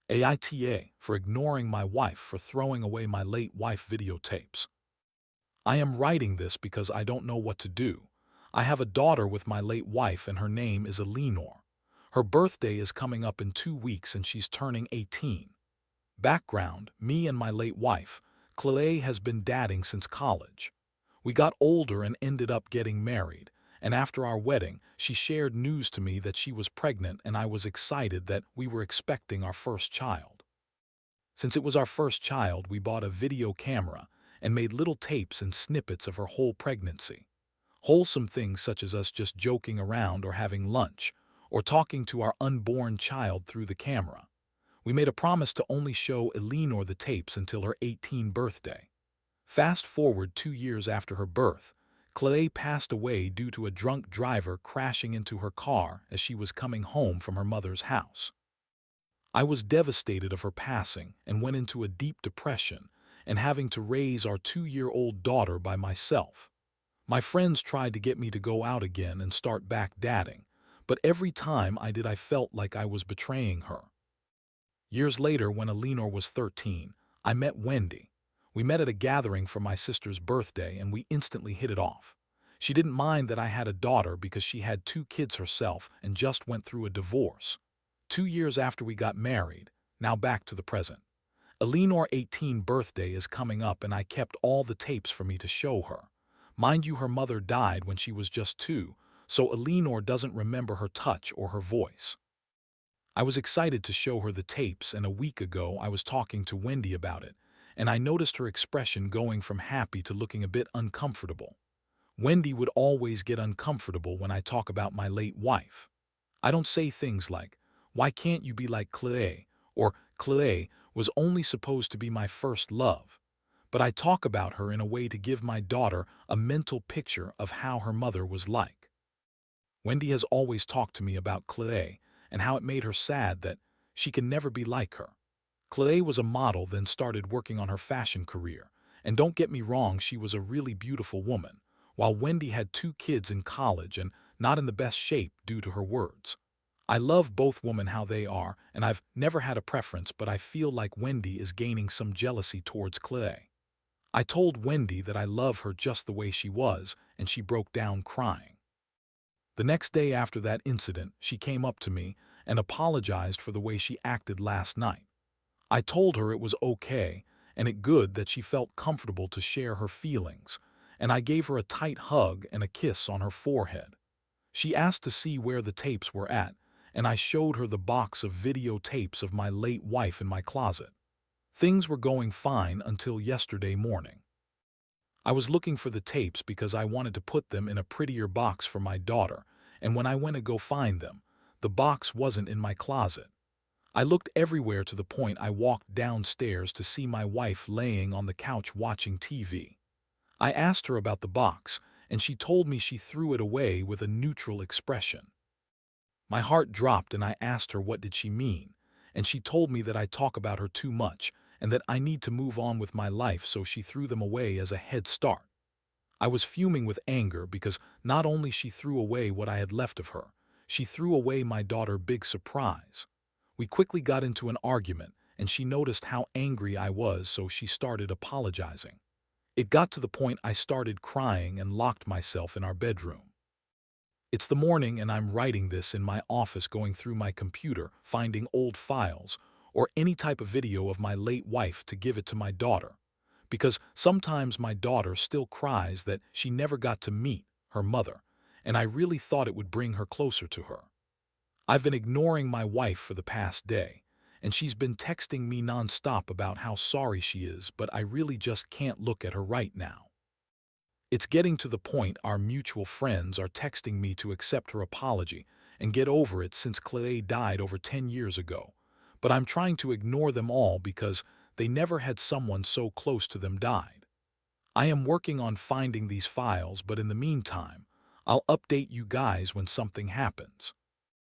AITA for ignoring my wife for throwing away my late wife videotapes. I am writing this because I don't know what to do. I have a daughter with my late wife and her name is Eleanore. Her birthday is coming up in 2 weeks and she's turning 18. Background: me and my late wife, Cloé, has been dating since college. We got older and ended up getting married, and after our wedding, she shared news to me that she was pregnant and I was excited that we were expecting our first child. Since it was our first child, we bought a video camera and made little tapes and snippets of her whole pregnancy. Wholesome things such as us just joking around or having lunch, or talking to our unborn child through the camera. We made a promise to only show Eleanore the tapes until her 18th birthday. Fast forward 2 years after her birth, Cloé passed away due to a drunk driver crashing into her car as she was coming home from her mother's house. I was devastated of her passing and went into a deep depression and having to raise our 2-year-old daughter by myself. My friends tried to get me to go out again and start back dating, but every time I did I felt like I was betraying her. Years later, when Eleanore was 13, I met Wendy. We met at a gathering for my sister's birthday and we instantly hit it off. She didn't mind that I had a daughter because she had 2 kids herself and just went through a divorce. 2 years after we got married, now back to the present. Eleanor's 18th birthday is coming up and I kept all the tapes for me to show her. Mind you, her mother died when she was just 2, so Eleanore doesn't remember her touch or her voice. I was excited to show her the tapes, and a week ago I was talking to Wendy about it, and I noticed her expression going from happy to looking a bit uncomfortable. Wendy would always get uncomfortable when I talk about my late wife. I don't say things like, "Why can't you be like Cloé?" or "Cloé was only supposed to be my first love." But I talk about her in a way to give my daughter a mental picture of how her mother was like. Wendy has always talked to me about Cloé and how it made her sad that she can never be like her. Cloé was a model, then started working on her fashion career. And don't get me wrong, she was a really beautiful woman, while Wendy had 2 kids in college and not in the best shape due to her words. I love both women how they are, and I've never had a preference, but I feel like Wendy is gaining some jealousy towards Cloé. I told Wendy that I love her just the way she was, and she broke down crying. The next day after that incident, she came up to me and apologized for the way she acted last night. I told her it was okay and it good that she felt comfortable to share her feelings, and I gave her a tight hug and a kiss on her forehead. She asked to see where the tapes were at, and I showed her the box of videotapes of my late wife in my closet. Things were going fine until yesterday morning. I was looking for the tapes because I wanted to put them in a prettier box for my daughter, and when I went to go find them, the box wasn't in my closet. I looked everywhere to the point I walked downstairs to see my wife laying on the couch watching TV. I asked her about the box, and she told me she threw it away with a neutral expression. My heart dropped and I asked her what did she mean, and she told me that I talk about her too much and that I need to move on with my life, so she threw them away as a head start. I was fuming with anger because not only she threw away what I had left of her, she threw away my daughter's big surprise. We quickly got into an argument and she noticed how angry I was, so she started apologizing. It got to the point I started crying and locked myself in our bedroom. It's the morning and I'm writing this in my office, going through my computer, finding old files or any type of video of my late wife to give it to my daughter. Because sometimes my daughter still cries that she never got to meet her mother, and I really thought it would bring her closer to her. I've been ignoring my wife for the past day, and she's been texting me nonstop about how sorry she is, but I really just can't look at her right now. It's getting to the point our mutual friends are texting me to accept her apology and get over it since Cloé died over 10 years ago, but I'm trying to ignore them all because they never had someone so close to them died. I am working on finding these files, but in the meantime, I'll update you guys when something happens.